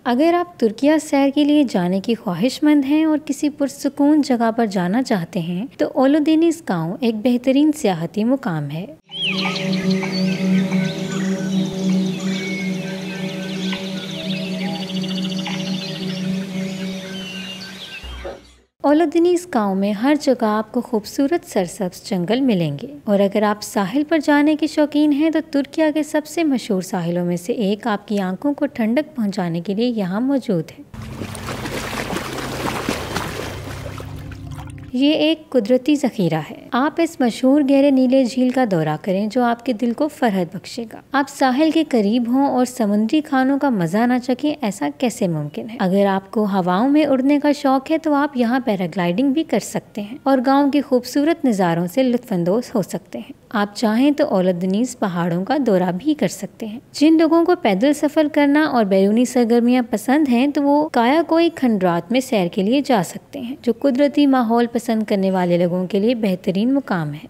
अगर आप तुर्किया सैर के लिए जाने की ख्वाहिशमंद हैं और किसी पुरसुकून जगह पर जाना चाहते हैं तो ओलोदेनिस गांव एक बेहतरीन सियाहती मुकाम है। ओलोदेनिस गांव में हर जगह आपको खूबसूरत सरसब्ज जंगल मिलेंगे और अगर आप साहिल पर जाने के शौकीन हैं तो तुर्किया के सबसे मशहूर साहिलों में से एक आपकी आंखों को ठंडक पहुंचाने के लिए यहाँ मौजूद है। ये एक कुदरती ज़ख़ीरा है। आप इस मशहूर गहरे नीले झील का दौरा करें जो आपके दिल को फरहत बख्शेगा। आप साहिल के करीब हों और समुद्री खानों का मजा ना चखें, ऐसा कैसे मुमकिन है। अगर आपको हवाओं में उड़ने का शौक है तो आप यहाँ पैराग्लाइडिंग भी कर सकते हैं और गाँव के खूबसूरत नज़ारों से लुत्फानंदोज़ हो सकते हैं। आप चाहें तो ओलोदेनिस पहाड़ों का दौरा भी कर सकते हैं। जिन लोगों को पैदल सफर करना और बैरूनी सरगर्मियां पसंद हैं तो वो कायाकोई खंडरात में सैर के लिए जा सकते हैं, जो कुदरती माहौल पसंद करने वाले लोगों के लिए बेहतरीन मुकाम है।